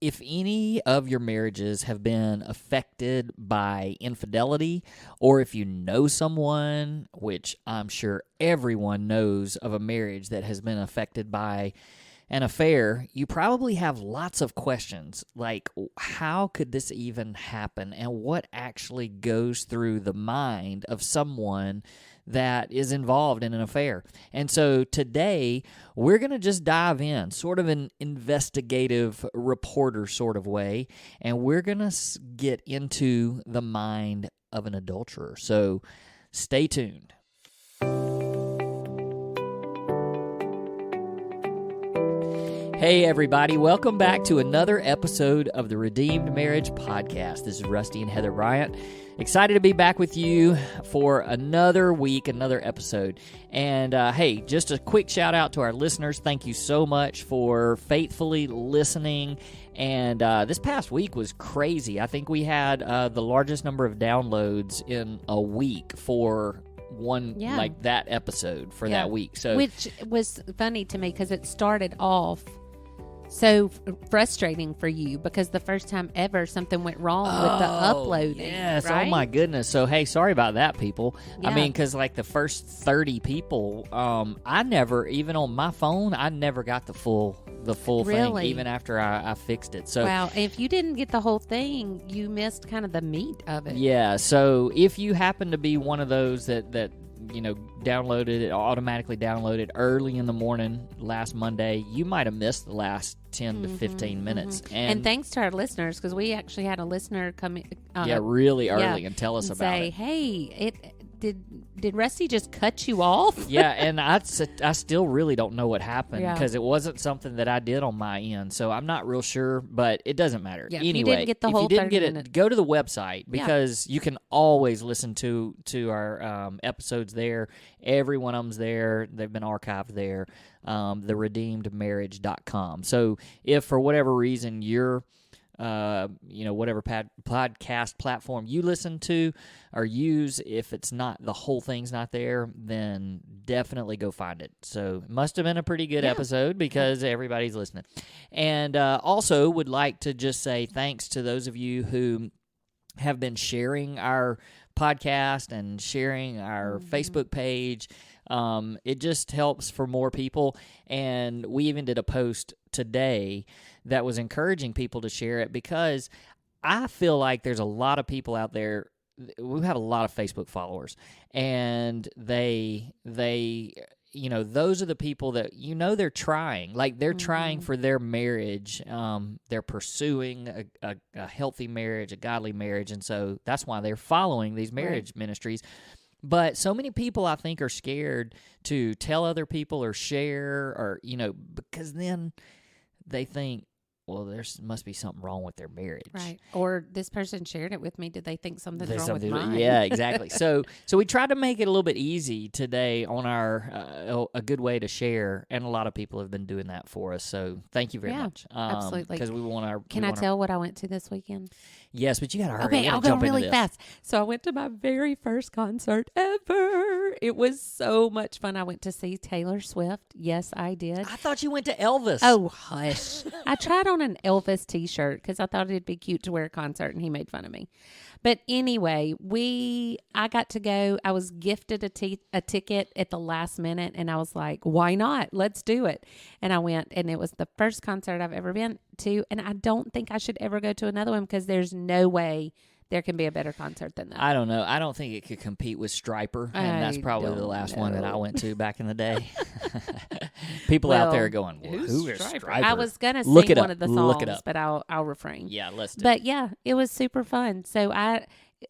if any of your marriages have been affected by infidelity, or if you know someone, which I'm sure everyone knows of a marriage that has been affected by an affair, you probably have lots of questions like, how could this even happen? And what actually goes through the mind of someone that is involved in an affair? And so today, we're going to just dive in, sort of an investigative reporter sort of way, and we're going to get into the mind of an adulterer. So stay tuned. Hey everybody, welcome back to another episode of the Redeemed Marriage Podcast. This is Rusty and Heather Bryant. Excited to be back with you for another week, another episode. And hey, just a quick shout out to our listeners. Thank you so much for faithfully listening. And this past week was crazy. I think we had the largest number of downloads in a week for one, like that episode for that week. So, which was funny to me because it started off so frustrating for you because the first time ever something went wrong with the uploading. Yes, right? Oh my goodness. So, hey, sorry about that, people. Yeah. I mean, because like the first 30 people, I never, even on my phone, I never got the full thing, even after I fixed it. So, wow, if you didn't get the whole thing, you missed kind of the meat of it. Yeah, so if you happen to be one of those that downloaded it, automatically downloaded early in the morning last Monday, you might have missed the last 10 to 15 minutes. And thanks to our listeners, because we actually had a listener come in, really early and tell us and about say, it. Hey, did Rusty just cut you off? Yeah, and I still really don't know what happened because it wasn't something that I did on my end, so I'm not real sure, but it doesn't matter. Yeah, anyway, if you didn't get the whole 30 minutes, go to the website because you can always listen to our episodes there. Every one of them's there. They've been archived there, theredeemedmarriage.com. So if for whatever reason you're whatever podcast platform you listen to or use, if it's not, the whole thing's not there, then definitely go find it. So it must have been a pretty good episode because everybody's listening. And also would like to just say thanks to those of you who have been sharing our podcast and sharing our Facebook page. It just helps for more people. And we even did a post today that was encouraging people to share it because I feel like there's a lot of people out there. We have a lot of Facebook followers, and they those are the people that they're trying. Like they're trying for their marriage. They're pursuing a healthy marriage, a godly marriage, and so that's why they're following these marriage ministries. But so many people, I think, are scared to tell other people or share or, because then they think, well, there must be something wrong with their marriage. Right. Or this person shared it with me. Did they think something's wrong with mine? Yeah, exactly. So we tried to make it a little bit easy today on our a good way to share, and a lot of people have been doing that for us. So thank you very much. Absolutely. Because we want our. Can I tell what I went to this weekend? Yes, but you got to hurry. Okay, I'll go really fast. So I went to my very first concert ever. It was so much fun. I went to see Taylor Swift. Yes, I did. I thought you went to Elvis. Oh, hush. I tried on an Elvis t-shirt because I thought it'd be cute to wear a concert, and he made fun of me. But anyway, I got to go. I was gifted a ticket at the last minute, and I was like, why not? Let's do it. And I went, and it was the first concert I've ever been to, and I don't think I should ever go to another one because there's no way there can be a better concert than that. I don't know. I don't think it could compete with Stryper, and that's probably the last one that I went to back in the day. People out there are going, well, who is Stryper? I was going to sing one of the songs, but I'll refrain. Yeah, let's do it. But yeah, it was super fun. So I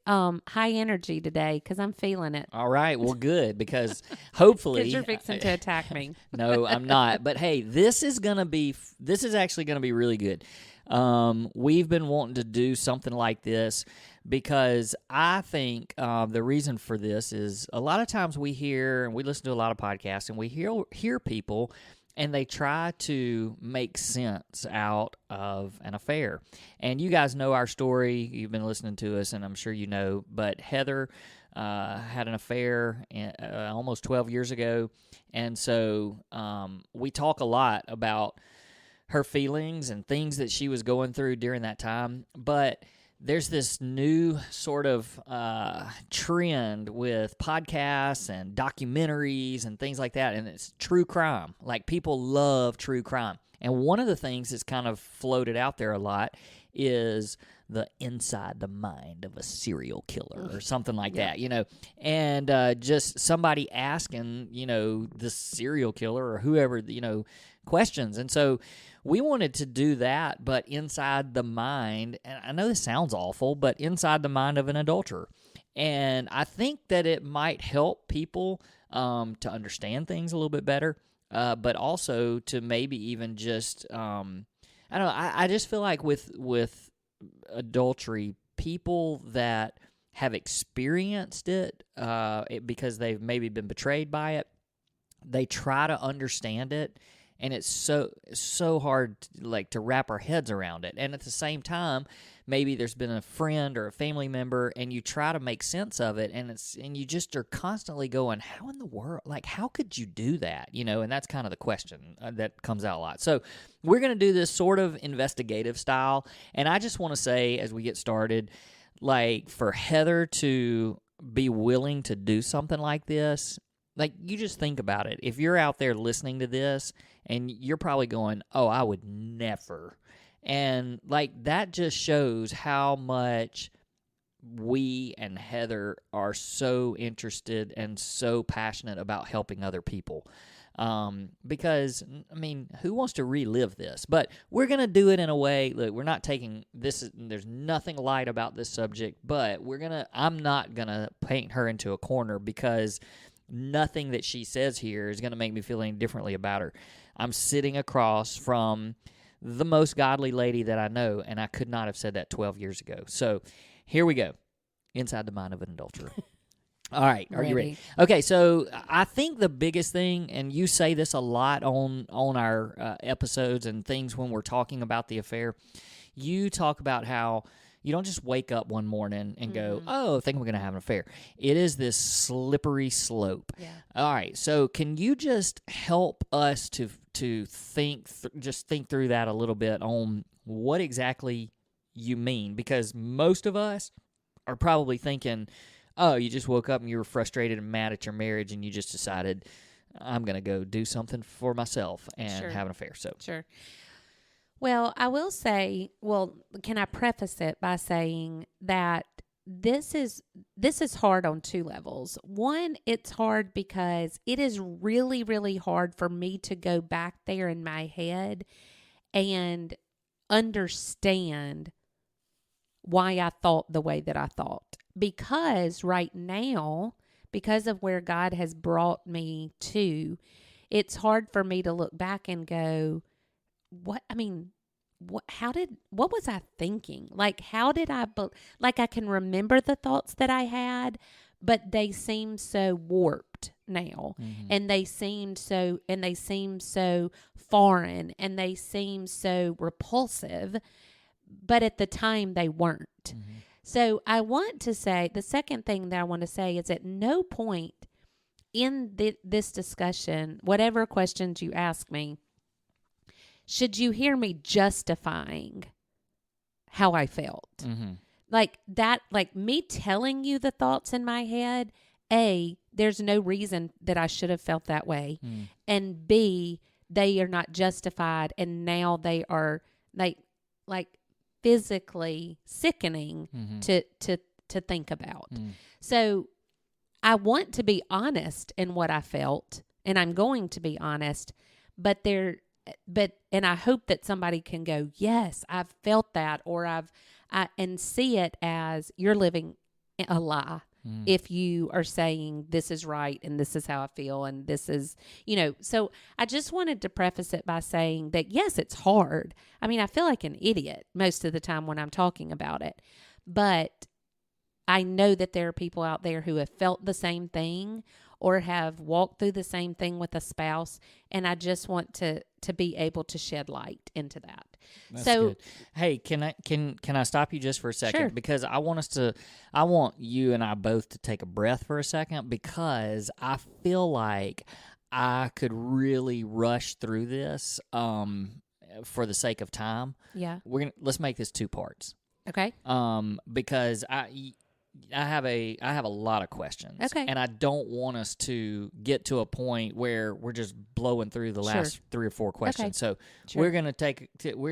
high energy today because I'm feeling it. All right. Well, good, because hopefully. Because you're fixing to attack me. No, I'm not. But hey, this is actually going to be really good. We've been wanting to do something like this because I think the reason for this is a lot of times we hear and we listen to a lot of podcasts and we hear people and they try to make sense out of an affair. And you guys know our story. You've been listening to us, and I'm sure you know. But Heather had an affair almost 12 years ago, and so we talk a lot about her feelings and things that she was going through during that time. But there's this new sort of trend with podcasts and documentaries and things like that, and it's true crime. Like, people love true crime. And one of the things that's kind of floated out there a lot is the inside the mind of a serial killer or something like that, and just somebody asking, the serial killer or whoever, questions. And so we wanted to do that, but inside the mind, and I know this sounds awful, but inside the mind of an adulterer. And I think that it might help people to understand things a little bit better, but also to maybe even just, I don't know, I just feel like with adultery, people that have experienced it, because they've maybe been betrayed by it, they try to understand it, and it's so hard to wrap our heads around it. And at the same time, maybe there's been a friend or a family member, and you try to make sense of it, and you just are constantly going, how in the world, how could you do that? And that's kind of the question that comes out a lot. So we're going to do this sort of investigative style, and I just want to say, as we get started, for Heather to be willing to do something like this, you just think about it. If you're out there listening to this, and you're probably going, oh, I would never. And that just shows how much we and Heather are so interested and so passionate about helping other people. Because, who wants to relive this? But we're going to do it in a way, look, we're not taking this, there's nothing light about this subject, but I'm not going to paint her into a corner, because nothing that she says here is going to make me feel any differently about her. I'm sitting across from the most godly lady that I know, and I could not have said that 12 years ago. So here we go. Inside the mind of an adulterer. All right, are you ready? Okay, so I think the biggest thing, and you say this a lot on our episodes and things when we're talking about the affair, you talk about how you don't just wake up one morning and go, oh, I think we're going to have an affair. It is this slippery slope. Yeah. All right, so can you just help us to think through that a little bit on what exactly you mean? Because most of us are probably thinking, oh, you just woke up and you were frustrated and mad at your marriage, and you just decided, I'm going to go do something for myself and have an affair. So Sure. Well, I will say, can I preface it by saying that this is hard on two levels. One, it's hard because it is really, really hard for me to go back there in my head and understand why I thought the way that I thought. Because right now, because of where God has brought me to, it's hard for me to look back and go, what was I thinking? How did I can remember the thoughts that I had, but they seem so warped now, and they seem so foreign, and they seem so repulsive, but at the time they weren't. So I want to say, the second thing that I want to say is, at no point in this discussion, whatever questions you ask me, should you hear me justifying how I felt. Me telling you the thoughts in my head, A, there's no reason that I should have felt that way. And B, they are not justified, and now they are physically sickening to think about. So I want to be honest in what I felt, and I'm going to be honest, and I hope that somebody can go, yes, I've felt that, or and see it as you're living a lie. If you are saying this is right and this is how I feel and this is, so I just wanted to preface it by saying that, yes, it's hard. I feel like an idiot most of the time when I'm talking about it, but I know that there are people out there who have felt the same thing or have walked through the same thing with a spouse, and I just want to be able to shed light into that. That's good. Hey, can I stop you just for a second? Sure. Because I want you and I both to take a breath for a second, because I feel like I could really rush through this for the sake of time, Yeah. let's make this 2 parts. Okay. Because I have a lot of questions. Okay. And I don't want us to get to a point where we're just blowing through the last 3 or 4 questions. Okay. So Sure. we're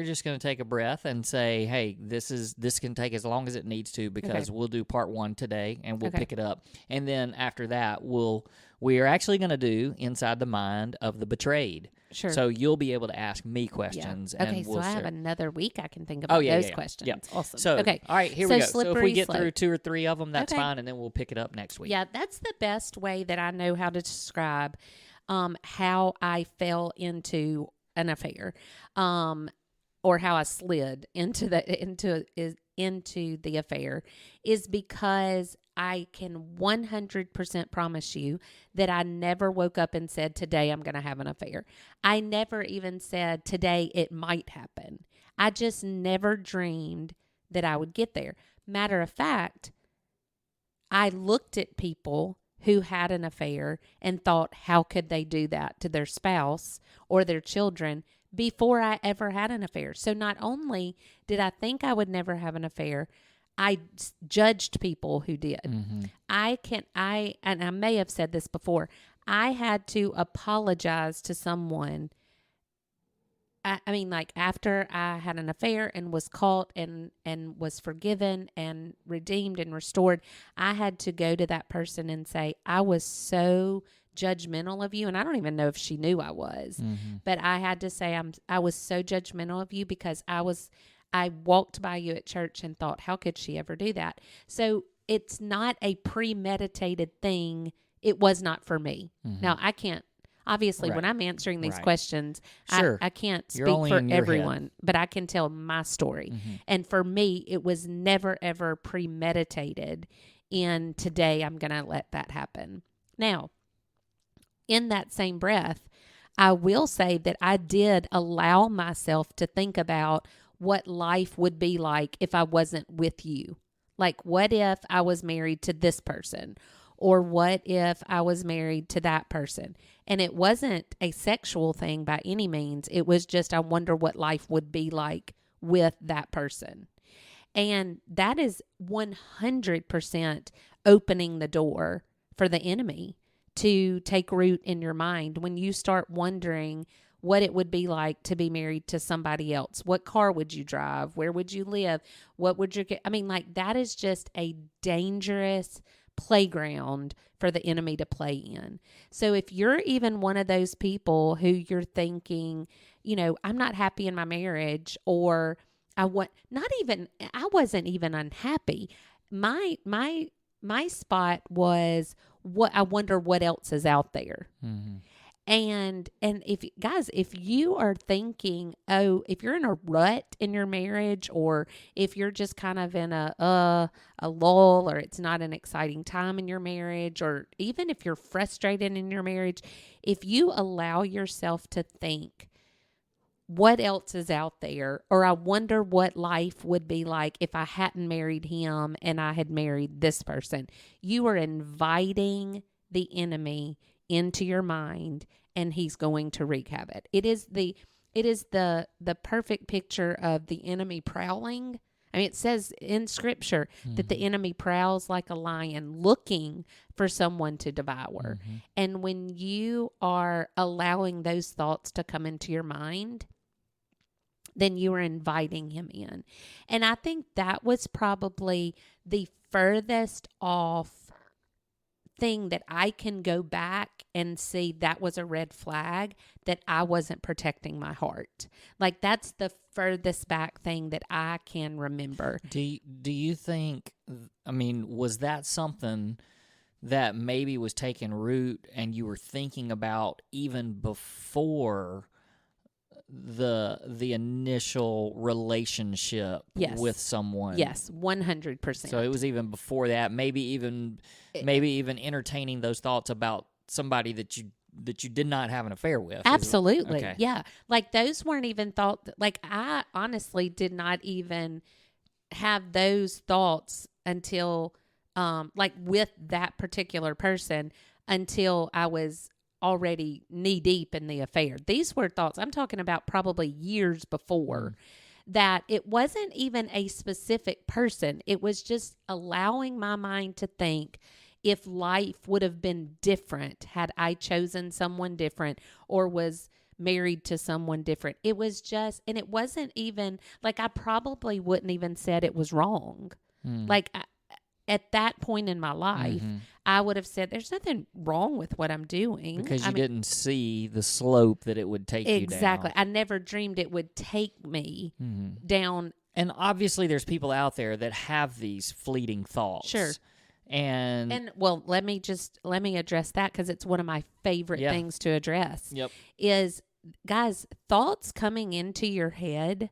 just going to take a breath and say, hey, this can take as long as it needs to, because we'll do part 1 today and we'll pick it up. And then after that, we are actually going to do Inside the Mind of the Betrayed. Sure. So you'll be able to ask me questions. Yeah. Okay, and so we'll I have share. another week I can think about those questions. Yeah. Awesome. So, okay. All right, here So we go. So if we slippery get slope. through 2 or 3 of them, that's Okay. fine, and then we'll pick it up next week. Yeah, that's the best way that I know how to describe how I fell into an affair, or how I slid into the affair, is because I can 100% promise you that I never woke up and said, today I'm going to have an affair. I never even said, today it might happen. I just never dreamed that I would get there. Matter of fact, I looked at people who had an affair and thought, how could they do that to their spouse or their children before I ever had an affair? So not only did I think I would never have an affair, I judged people who did. Mm-hmm. And I may have said this before, I had to apologize to someone. I mean, like, after I had an affair and was caught and was forgiven and redeemed and restored, I had to go to that person and say, I was so judgmental of you. And I don't even know if she knew I was, but I had to say, I was so judgmental of you because I walked by you at church and thought, how could she ever do that? So it's not a premeditated thing. It was not for me. Now, I can't. Obviously, when I'm answering these questions, Sure. I can't You're speak only for in your everyone, head. but I can tell my story. And for me, it was never, ever premeditated. And today, I'm going to let that happen. Now, in that same breath, I will say that I did allow myself to think about what life would be like if I wasn't with you. Like, what if I was married to this person? Or what if I was married to that person? And it wasn't a sexual thing by any means. It was just, I wonder what life would be like with that person. And that is 100% opening the door for the enemy to take root in your mind. When you start wondering what it would be like to be married to somebody else, what car would you drive? Where would you live? What would you get? I mean, like, that is just a dangerous playground for the enemy to play in. So if you're even one of those people who you're thinking, I'm not happy in my marriage, or I wasn't even unhappy. My spot was, what I wonder what else is out there. Mm-hmm. And if you are thinking, if you're in a rut in your marriage, or if you're just kind of in a lull, or it's not an exciting time in your marriage, or even if you're frustrated in your marriage, if you allow yourself to think, what else is out there? Or I wonder what life would be like if I hadn't married him and I had married this person. You are inviting the enemy into your mind, and he's going to wreak havoc. It is the perfect picture of the enemy prowling. I mean, it says in Scripture that the enemy prowls like a lion, looking for someone to devour. And when you are allowing those thoughts to come into your mind, then you are inviting him in. And I think that was probably the furthest off thing that I can go back and see that was a red flag, that I wasn't protecting my heart. Like, that's the furthest back thing that I can remember. Do you think, was that something that maybe was taking root and you were thinking about even before the initial relationship with someone? Yes, 100%. So it was even before that, maybe even entertaining those thoughts about somebody that you did not have an affair with. Absolutely. Okay. Yeah. Like, those weren't even thought, like, I honestly did not even have those thoughts until like with that particular person, until I was already knee deep in the affair. These were thoughts I'm talking about probably years before. That it wasn't even a specific person. It was just allowing my mind to think if life would have been different had I chosen someone different or was married to someone different. It was just, and it wasn't even, like I probably wouldn't even said it was wrong. Like at that point in my life, I would have said, there's nothing wrong with what I'm doing. Because you didn't see the slope that it would take you down. Exactly. I never dreamed it would take me down. And obviously there's people out there that have these fleeting thoughts. Sure. And well, let me address that because it's one of my favorite things to address. Is, guys, thoughts coming into your head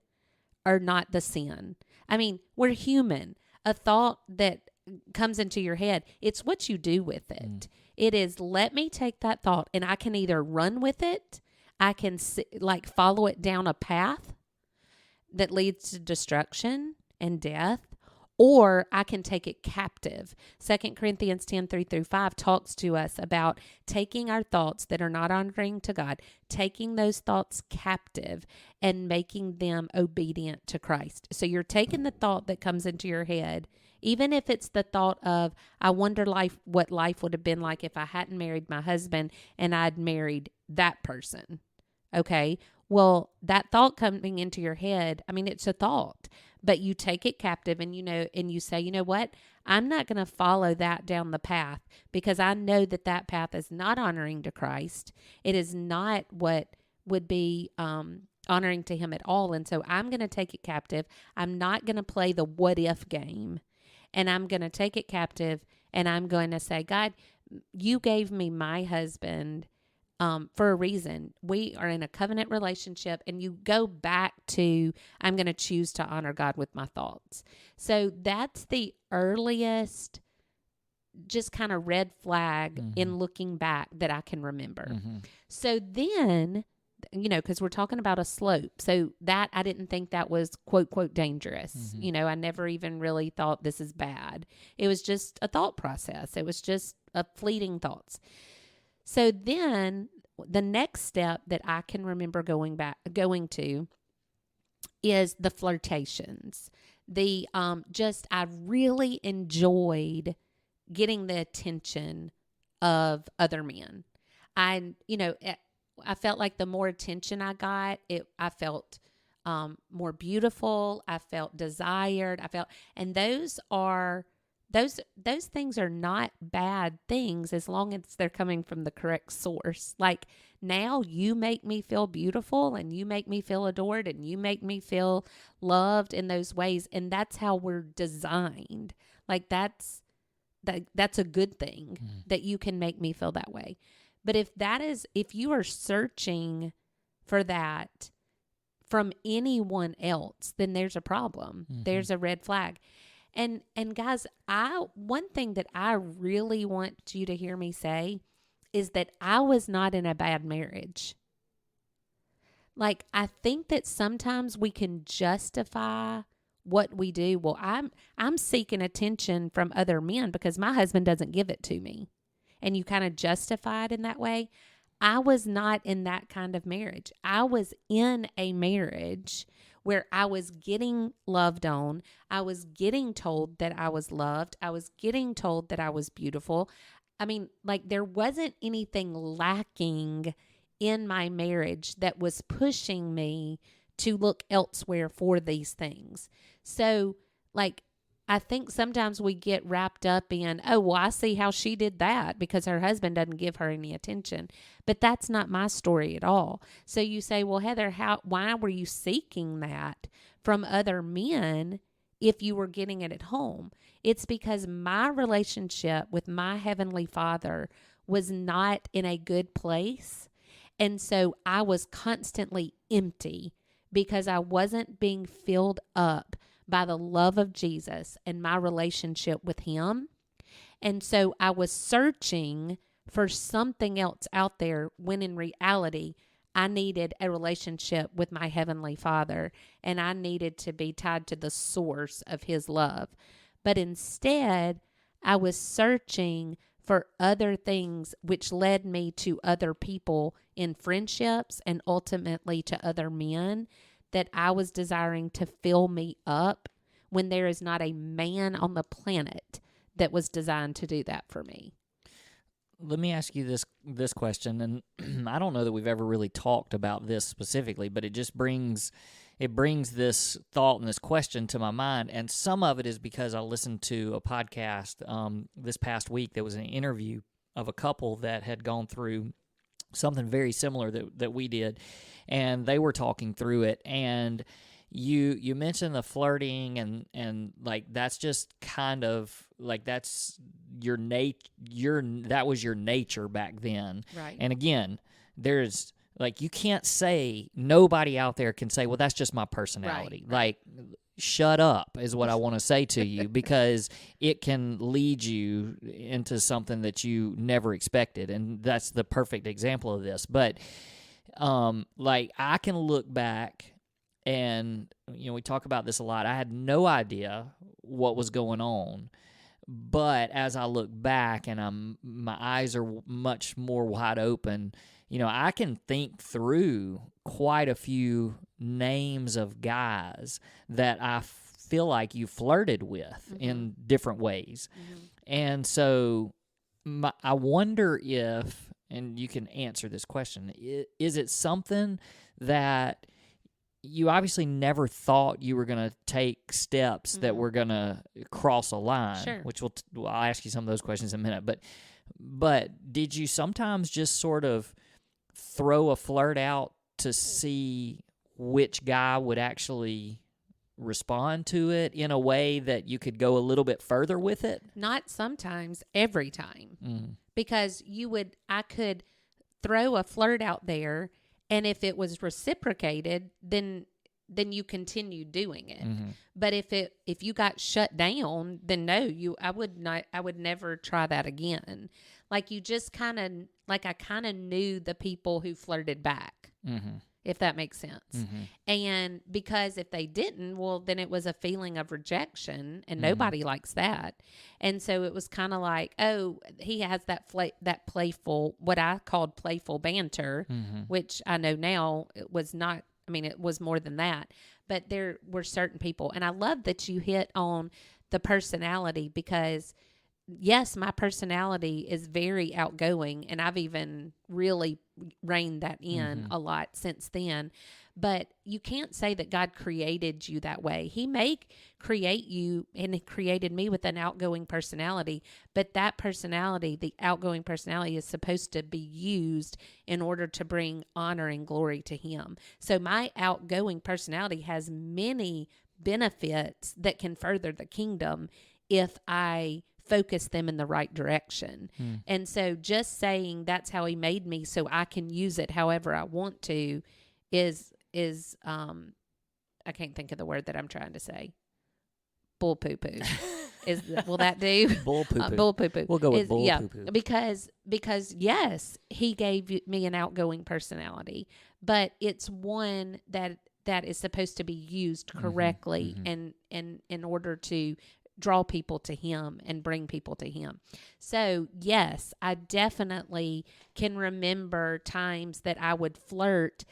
are not the sin. I mean, we're human. A thought that comes into your head, it's what you do with it. It is, let me take that thought and I can either run with it, I can follow it down a path that leads to destruction and death, or I can take it captive. 2 Corinthians 10:3-5 talks to us about taking our thoughts that are not honoring to God, taking those thoughts captive and making them obedient to Christ. So you're taking the thought that comes into your head, even if it's the thought of, I wonder what life would have been like if I hadn't married my husband and I'd married that person. Okay? Well, that thought coming into your head, I mean, it's a thought, but you take it captive and you say, you know what? I'm not going to follow that down the path because I know that path is not honoring to Christ. It is not what would be honoring to him at all. And so I'm going to take it captive. I'm not going to play the what if game. And I'm going to take it captive and I'm going to say, God, you gave me my husband for a reason. We are in a covenant relationship, and you go back to, I'm going to choose to honor God with my thoughts. So that's the earliest just kind of red flag in looking back that I can remember. So then, because we're talking about a slope. So that, I didn't think that was quote, quote, dangerous. I never even really thought this is bad. It was just a thought process. It was just a fleeting thoughts. So then the next step that I can remember going to is the flirtations. I really enjoyed getting the attention of other men. I felt like the more attention I got, I felt more beautiful. I felt desired. And those things are not bad things as long as they're coming from the correct source. Like, now you make me feel beautiful and you make me feel adored and you make me feel loved in those ways. And that's how we're designed. Like, that's a good thing that you can make me feel that way. But if you are searching for that from anyone else, then there's a problem. There's a red flag. And guys, one thing that I really want you to hear me say is that I was not in a bad marriage. Like, I think that sometimes we can justify what we do. Well, I'm seeking attention from other men because my husband doesn't give it to me. And you kind of justify it in that way. I was not in that kind of marriage. I was in a marriage where I was getting loved on. I was getting told that I was loved. I was getting told that I was beautiful. I mean, like, there wasn't anything lacking in my marriage that was pushing me to look elsewhere for these things. So, like, I think sometimes we get wrapped up in, oh, well, I see how she did that because her husband doesn't give her any attention. But that's not my story at all. So you say, well, Heather, why were you seeking that from other men if you were getting it at home? It's because my relationship with my Heavenly Father was not in a good place. And so I was constantly empty because I wasn't being filled up by the love of Jesus and my relationship with him. And so I was searching for something else out there when in reality, I needed a relationship with my Heavenly Father and I needed to be tied to the source of his love. But instead, I was searching for other things, which led me to other people in friendships and ultimately to other men that I was desiring to fill me up when there is not a man on the planet that was designed to do that for me. Let me ask you this question, and I don't know that we've ever really talked about this specifically, but it brings this thought and this question to my mind, and some of it is because I listened to a podcast this past week. There was an interview of a couple that had gone through something very similar that we did, and they were talking through it, and you mentioned the flirting and like that's just kind of like that's that was your nature back then. Right. And again, there's like you can't say, nobody out there can say, well, that's just my personality. Right. Like, shut up is what I want to say to you, because it can lead you into something that you never expected, and that's the perfect example of this. But like I can look back. And, we talk about this a lot. I had no idea what was going on. But as I look back and my eyes are much more wide open, I can think through quite a few names of guys that I feel like you flirted with in different ways. And so I wonder if, and you can answer this question, is it something that you obviously never thought you were going to take steps that were going to cross a line, Sure. which I'll ask you some of those questions in a minute. But did you sometimes just sort of throw a flirt out to see which guy would actually respond to it in a way that you could go a little bit further with it? Not sometimes, every time. Because I could throw a flirt out there, and if it was reciprocated, then you continue doing it. But if you got shut down, then no, I would never try that again. Like you just I kind of knew the people who flirted back, if that makes sense. And because if they didn't, well, then it was a feeling of rejection, and nobody likes that. And so it was kind of like, oh, he has that playful, what I called playful banter, which I know now it was not. I mean, it was more than that. But there were certain people, and I love that you hit on the personality, because yes, my personality is very outgoing, and I've even really reined that in a lot since then. But you can't say that God created you that way. He may create you, and He created me with an outgoing personality, but that personality, the outgoing personality, is supposed to be used in order to bring honor and glory to Him. So my outgoing personality has many benefits that can further the kingdom if I focus them in the right direction. And so just saying that's how He made me so I can use it however I want to is I can't think of the word that I'm trying to say. Bull poo poo. Will that do? Bull poo poo. Bull poo poo. We'll go with bull poo poo. Because yes, He gave me an outgoing personality, but it's one that is supposed to be used correctly and in order to draw people to Him and bring people to Him. So yes, I definitely can remember times that I would flirt,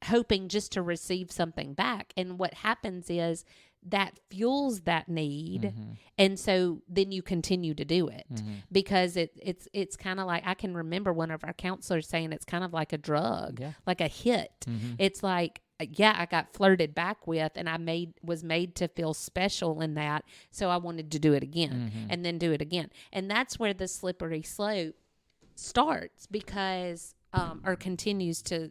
hoping just to receive something back. And what happens is that fuels that need. And so then you continue to do it because it's kind of like, I can remember one of our counselors saying it's kind of like a drug, like a hit. It's like, yeah, I got flirted back with, and I was made to feel special in that. So I wanted to do it again and then do it again. And that's where the slippery slope starts, because, or continues to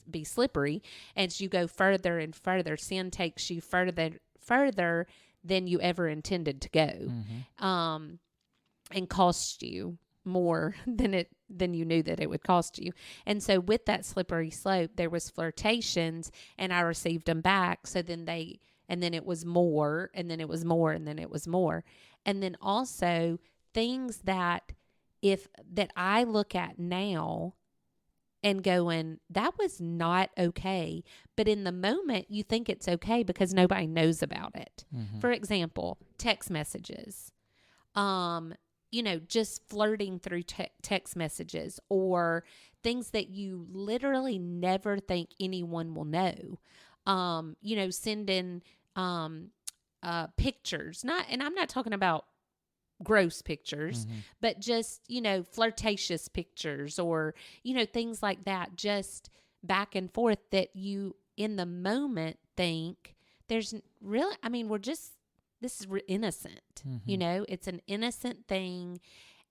be slippery as you go further and further. Sin takes you further than you ever intended to go, and costs you more than you knew that it would cost you. And so with that slippery slope, there was flirtations, and I received them back. So then it was more, and then it was more, and then it was more. And then also things that I look at now and going, that was not okay. But in the moment, you think it's okay because nobody knows about it. For example, text messages. just flirting through text messages or things that you literally never think anyone will know. Sending pictures, and I'm not talking about gross pictures, but just, flirtatious pictures or, things like that, just back and forth that you in the moment think there's really, this is innocent, it's an innocent thing.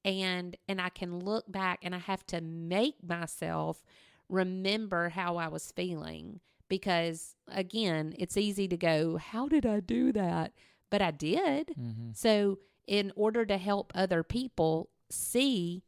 And I can look back and I have to make myself remember how I was feeling because again, it's easy to go, how did I do that? But I did. So in order to help other people see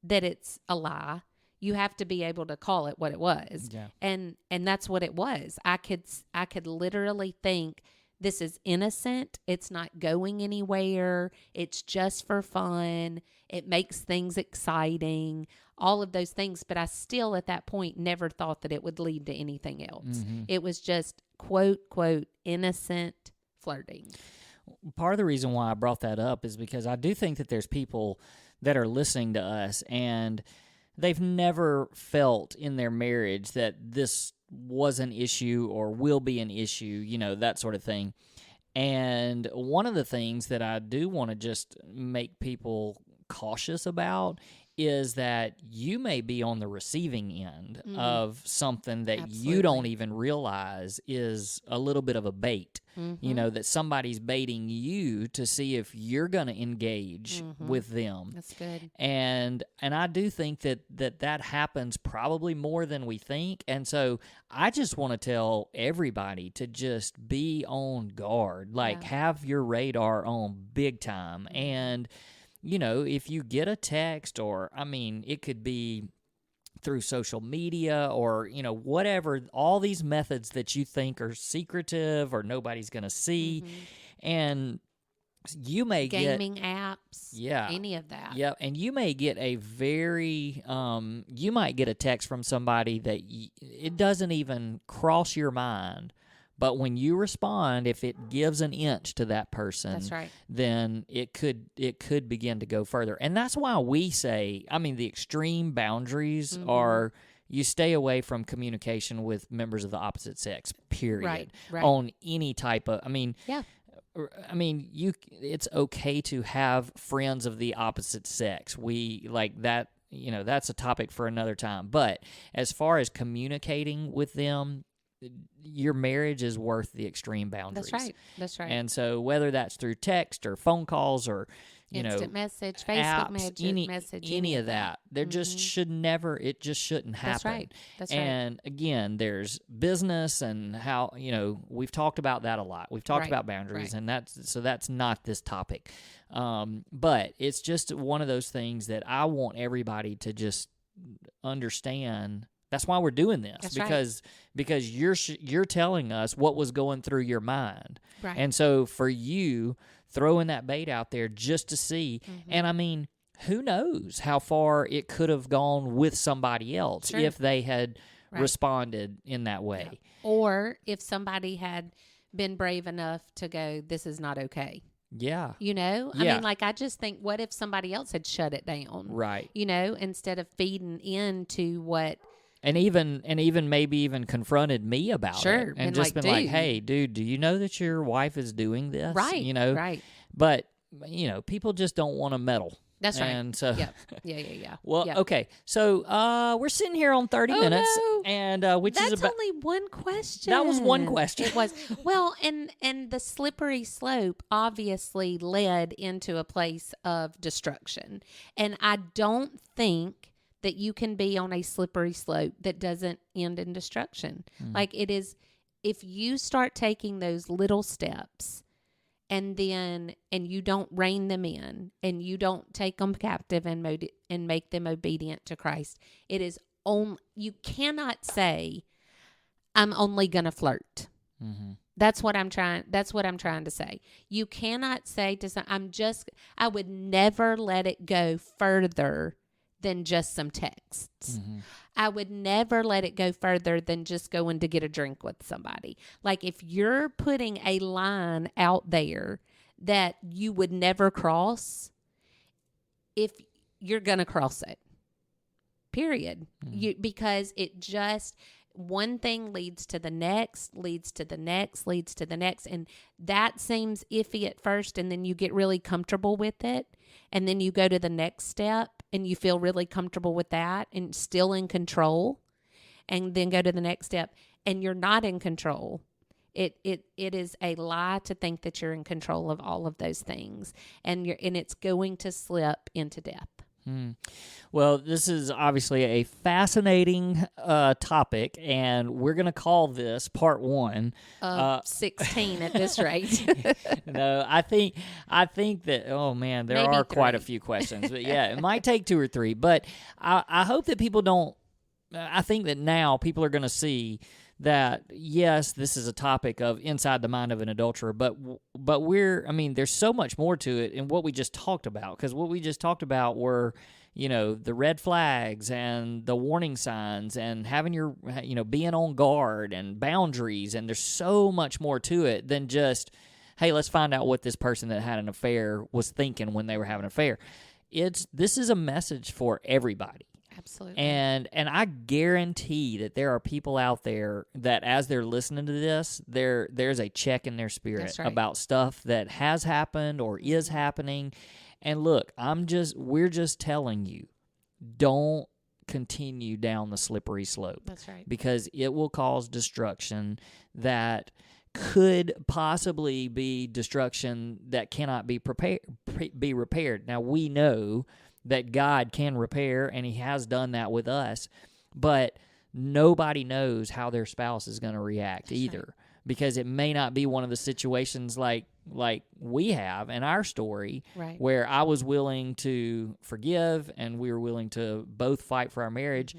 that it's a lie, you have to be able to call it what it was. Yeah. And that's what it was. I could literally think, this is innocent. It's not going anywhere. It's just for fun. It makes things exciting, all of those things. But I still, at that point, never thought that it would lead to anything else. It was just, quote, quote, innocent flirting. Part of the reason why I brought that up is because I do think that there's people that are listening to us and they've never felt in their marriage that this was an issue or will be an issue, that sort of thing. And one of the things that I do want to just make people cautious about is that you may be on the receiving end of something that you don't even realize is a little bit of a bait, that somebody's baiting you to see if you're going to engage with them. That's good. And I do think that happens probably more than we think. And so I just want to tell everybody to just be on guard, have your radar on big time. And if you get a text or, it could be through social media or, whatever, all these methods that you think are secretive or nobody's going to see. And you may gaming apps, any of that. Yeah, and you may get a you might get a text from somebody that it doesn't even cross your mind. But when you respond, if it gives an inch to that person, that's right, then it could begin to go further. And that's why we say, the extreme boundaries are you stay away from communication with members of the opposite sex, period. Right. On any type of, it's okay to have friends of the opposite sex. We like that, that's a topic for another time. But as far as communicating with them, your marriage is worth the extreme boundaries. That's right. And so whether that's through text or phone calls or instant message, Facebook apps, any of that, there just it just shouldn't happen. That's right. And again, there's business and how we've talked about that a lot. We've talked about boundaries, and that's not this topic. But it's just one of those things that I want everybody to just understand. That's why we're doing this, because you're telling us what was going through your mind. Right. And so for you throwing that bait out there just to see, and who knows how far it could have gone with somebody else if they had responded in that way. Yeah. Or if somebody had been brave enough to go, this is not okay. Yeah. I just think, what if somebody else had shut it down? Right. Instead of feeding into what... And even maybe even confronted me about it. And just been like, hey, dude, do you know that your wife is doing this? Right. Right. But, people just don't want to meddle. That's right. And so, yeah. Well, okay. So we're sitting here on 30 minutes. No. And which That's is about... only one question. That was one question. It was. Well, and the slippery slope obviously led into a place of destruction. And I don't think that you can be on a slippery slope that doesn't end in destruction. Like it is, if you start taking those little steps and you don't rein them in and you don't take them captive and make them obedient to Christ, it is only, you cannot say, I'm only going to flirt. That's what I'm trying to say. You cannot say I would never let it go further than just some texts. I would never let it go further than just going to get a drink with somebody. Like if you're putting a line out there that you would never cross, if you're going to cross it. Period. Because it just, one thing leads to the next, leads to the next, leads to the next. And that seems iffy at first. And then you get really comfortable with it. And then you go to the next step and you feel really comfortable with that and still in control. And then go to the next step and you're not in control. It is a lie to think that you're in control of all of those things. And it's going to slip into death. Well, this is obviously a fascinating topic, and we're going to call this part 1. 16 at this rate. No, I think that, oh man, there Maybe are 3. quite a few questions. But yeah, it might take 2 or 3. But I hope that people don't, I think that now people are going to see that, yes, this is a topic of inside the mind of an adulterer, but there's so much more to it in what we just talked about, because what we just talked about were, the red flags and the warning signs and having your, being on guard and boundaries, and there's so much more to it than just, hey, let's find out what this person that had an affair was thinking when they were having an affair. This is a message for everybody. Absolutely. And I guarantee that there are people out there that as they're listening to this, there's a check in their spirit about stuff that has happened or is happening. And look, we're just telling you, don't continue down the slippery slope. That's right. Because it will cause destruction that could possibly be destruction that cannot be repaired. Now, we know that God can repair, and he has done that with us, but nobody knows how their spouse is going to react either, because it may not be one of the situations like we have in our story, where I was willing to forgive and we were willing to both fight for our marriage.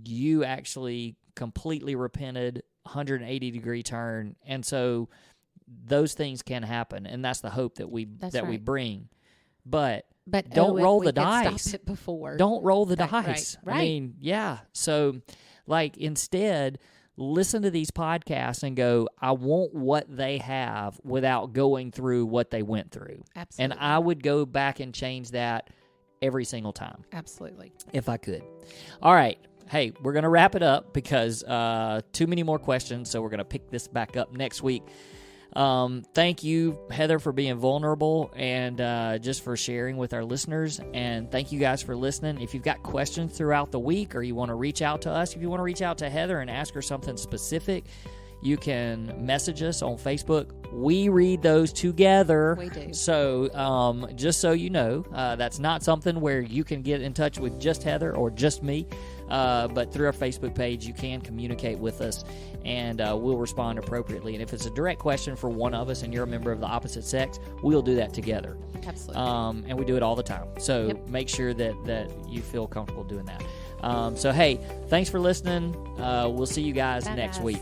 You actually completely repented, 180-degree turn, and so those things can happen, and that's the hope that we we bring. But don't roll the dice. Stop it before. Don't roll the dice. Right. I mean, yeah. So, instead, listen to these podcasts and go, I want what they have without going through what they went through. Absolutely. And I would go back and change that every single time. Absolutely. If I could. All right. Hey, we're going to wrap it up because too many more questions, so we're going to pick this back up next week. Thank you, Heather, for being vulnerable and just for sharing with our listeners. And thank you guys for listening. If you've got questions throughout the week or you want to reach out to us, if you want to reach out to Heather and ask her something specific, you can message us on Facebook. We read those together. We do. So just so you know, that's not something where you can get in touch with just Heather or just me. But through our Facebook page, you can communicate with us, and we'll respond appropriately. And if it's a direct question for one of us and you're a member of the opposite sex, we'll do that together. Absolutely. And we do it all the time. So make sure that you feel comfortable doing that. So, hey, thanks for listening. We'll see you guys next week.